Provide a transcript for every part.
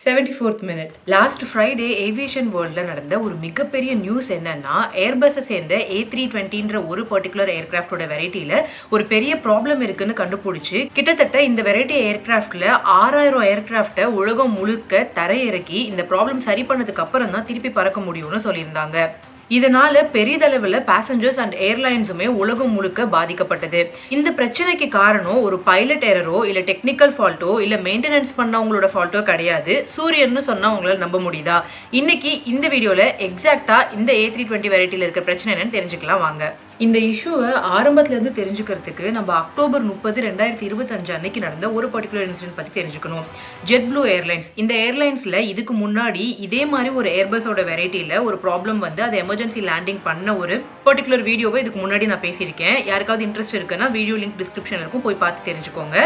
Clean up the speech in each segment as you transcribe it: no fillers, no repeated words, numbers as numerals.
74th minute. Last Friday aviation வேர்ல்டில் நடந்த ஒரு மிகப்பெரிய நியூஸ் என்னன்னா, ஏர்பஸை சேர்ந்த A320ன்ற ஒரு பர்டிகுலர் ஏர்கிராஃப்டோட வெரைட்டியில் ஒரு பெரிய ப்ராப்ளம் இருக்குன்னு கண்டுபிடிச்சி கிட்டத்தட்ட இந்த வெரைட்டி ஏர்கிராஃப்டில் 6000 ஏர்கிராஃப்டை உலகம் முழுக்க தரையிறக்கி இந்த ப்ராப்ளம் சரி பண்ணதுக்கு அப்புறம் தான் திருப்பி பறக்க முடியும்னு சொல்லியிருந்தாங்க. இதனால பெரிதளவில் பேசஞ்சர்ஸ் அண்ட் ஏர்லைன்ஸுமே உலகம் முழுக்க பாதிக்கப்பட்டது. இந்த பிரச்சனைக்கு காரணம் ஒரு பைலட் எரரோ இல்ல டெக்னிக்கல் ஃபால்ட்டோ இல்ல மெயின்டெனன்ஸ் பண்ணவங்களோட ஃபால்ட்டோ கிடையாது. சூரியன்னு சொன்னா உங்களால் நம்ப முடியுதா? இன்னைக்கு இந்த வீடியோல எக்ஸாக்டா இந்த A320 வெரைட்டியில் இருக்க பிரச்சனை என்னன்னு தெரிஞ்சுக்கலாம் வாங்க. இந்த இஷ்யூவை ஆரம்பத்திலேருந்து தெரிஞ்சுக்கிறதுக்கு நம்ம அக்டோபர் 30, 2025 அன்னைக்கு நடந்த ஒரு பர்டிகுலர் இன்சிடென்ட் பற்றி தெரிஞ்சுக்கணும். JetBlue airlines. இந்த ஏர்லைன்ஸில் இதுக்கு முன்னாடி இதே மாதிரி ஒரு ஏர்பஸோட வெரைட்டியில் ஒரு ப்ராப்ளம் வந்து அதை எமர்ஜென்சி லேண்டிங் பண்ண ஒரு பர்டிகுலர் வீடியோவை இதுக்கு முன்னாடி நான் பேசியிருக்கேன். யாருக்காவது இன்ட்ரெஸ்ட் இருக்குன்னா வீடியோ லிங்க் டிஸ்கிரிப்ஷனில் இருக்கும், போய் பார்த்து தெரிஞ்சுக்கோங்க.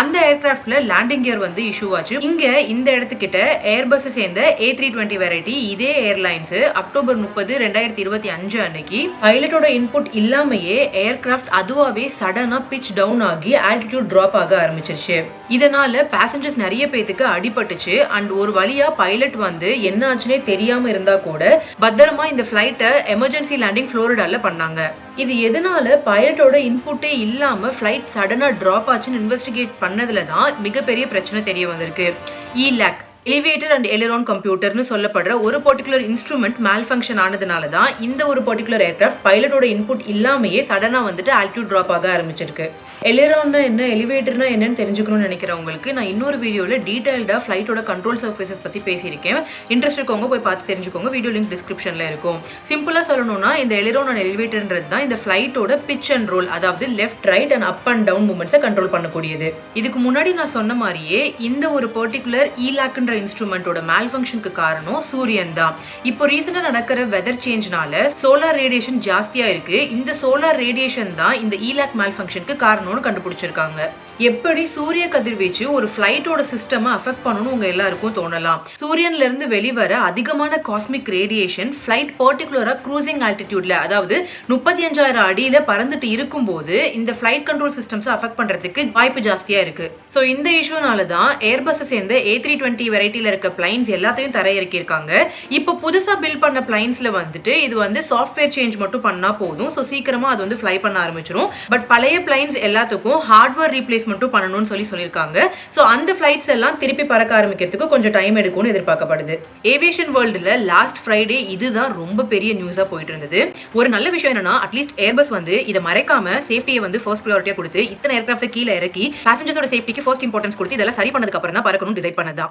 அந்த ஏர்கிராஃப்டில் லேண்டிங் கியர் வந்து இஷ்யூ ஆச்சு. இங்கே இந்த இடத்துக்கிட்ட ஏர்பஸை சேர்ந்த A320 வெரைட்டி இதே ஏர்லைன்ஸ் அக்டோபர் 30, 2025 அன்னைக்கு பைலட்டோட இன்புட் இல்லாமையே ஏர்கிராஃப்ட் அதுவாகவே சடனாக பிச் டவுன் ஆகி ஆல்டிடியூட் ட்ராப் ஆக ஆரம்பிச்சிருச்சு. இதனால பேசஞ்சர்ஸ் நிறைய பேத்துக்கு அடிபட்டுச்சு. அண்ட் ஒரு வழியா பைலட் வந்து என்ன ஆச்சுன்னே தெரியாம இருந்தா கூட பத்திரமா இந்த ஃபிளைட்டை எமர்ஜென்சி லேண்டிங் ஃப்ளோரிடால பண்ணாங்க. இது எதனால பைலட்டோட இன்புட்டே இல்லாம ஃபிளைட் சடனா டிராப் ஆச்சுன்னு இன்வெஸ்டிகேட் பண்ணதுல தான் மிகப்பெரிய பிரச்சனை தெரிய வந்திருக்கு. ELAC எலிவேட்டர் அண்ட் எலிரான் கம்ப்யூட்டர்னு சொல்லப்படுற ஒரு பர்டிகுலர் இன்ஸ்ட்ருமெண்ட் மேல்ஃபங்க்ஷன் ஆனதுனால தான் இந்த ஒரு பர்டிகுலர் ஏர்கிராஃப்ட் பைலட்டோட இன்புட் இல்லாமையே சடனா வந்துட்டு ஆல்டிடியூட் ட்ராப் ஆக ஆரம்பிச்சிருக்கு. எலிரான்னா என்ன, எலிவேட்டர்னா என்னன்னு தெரிஞ்சுக்கணும்னு நினைக்கிறவங்களுக்கு நான் இன்னொரு வீடியோவில் டீடைல்டாக ஃப்ளைட்டோட கண்ட்ரோல் சர்ஃபேசஸ் பற்றி பேசியிருக்கேன். இன்ட்ரெஸ்ட் இருக்கவங்க போய் பார்த்து தெரிஞ்சுக்கோங்க, வீடியோ லிங்க் டிஸ்கிரிப்ஷனில் இருக்கும். சிம்பிளாக சொல்லணும்னா இந்த எலிரான் அண்ட் எலிவேட்டர்ன்றது தான் இந்த ஃப்ளைட்டோட பிச் அண்ட் ரோல், அதாவது left, right and up and down மூமெண்ட்ஸை கண்ட்ரோல் பண்ணக்கூடியது. இதுக்கு முன்னாடி நான் சொன்ன மாதிரியே இந்த ஒரு பர்டிகுலர் ELACன்ற இன்ஸ்ட்ருமெண்டோட மேல்ஃபங்க்ஷனுக்கு காரணம் சூரியன் தான். இப்போ ரீசெண்டா நடக்கிற வெதர் சேஞ்ச்னால சோலார் ரேடியேஷன் ஜாஸ்தியா இருக்கு. இந்த சோலார் ரேடியேஷன் தான் இந்த ELAC மேல்ஃபங்க்ஷனுக்கு காரணம்னு கண்டுபிடிச்சிருக்காங்க. எப்படி சூரிய கதிர்வீச்சு ஒரு ஃபிளைட்டோட சிஸ்டமை அஃபெக்ட் பண்ணணும்னு உங்க எல்லாருக்கும் தோணலாம். சூரியன்ல இருந்து வெளிவர அதிகமான காஸ்மிக் ரேடியேஷன் ஃபிளைட் பர்டிகுலரா க்ரூசிங் ஆல்டிடியூட்ல, அதாவது 35,000 அடியில பறந்துட்டு இருக்கும்போது இந்த ஃபிளைட் கண்ட்ரோல் சிஸ்டம்ஸ் அஃபெக்ட் பண்றதுக்கு வாய்ப்பு ஜாஸ்தியா இருக்கு. ஸோ இந்த இஷ்யூனால தான் ஏர்பஸை சேர்ந்த A320 வெரைட்டியில இருக்க பிளைன்ஸ் எல்லாத்தையும் தரையிறக்கி இருக்காங்க. இப்போ புதுசா பில்ட் பண்ண பிளைன்ஸ்ல வந்துட்டு இது வந்து சாஃப்ட்வேர் சேஞ்ச் மட்டும் பண்ணா போதும். ஸோ சீக்கிரமா அது வந்து ஃப்ளை பண்ண ஆரம்பிச்சிடும். பட் பழைய பிளைன்ஸ் எல்லாத்துக்கும் ஹார்ட்வேர் ரீப்ளேஸ் மட்டும் பண்ணணும்னு சொல்லியிருக்காங்க. சோ அந்த ஃபிளைட்ஸ் எல்லாம் திருப்பி பறக்க ஆரம்பிக்கிறதுக்கு கொஞ்சம் டைம் எடுக்கும்னு எதிர்பார்க்கப்படுது. ஏவியேஷன் வேர்ல்டுல லாஸ்ட் ஃப்ரைடே இதுதான் ரொம்ப பெரிய நியூஸா போயிட்டு இருந்தது. ஒரு நல்ல விஷயம் என்னன்னா, அட்லீஸ்ட் ஏர்பஸ் வந்து இதை மறைக்காம சேஃப்டியை வந்து ஃபர்ஸ்ட் ப்ரையாரிட்டியா கொடுத்து இத்தனை ஏர்கிராஃப்ட்ஸை கீழே இறக்கி பேசஞ்சர்ஸோட சேஃப்டிக்கு ஃபர்ஸ்ட் இம்பார்ட்டன்ஸ் கொடுத்து இதெல்லாம் சரி பண்ணதுக்கு அப்புறம் தான் பறக்கணும் டிசைட் பண்ணதா.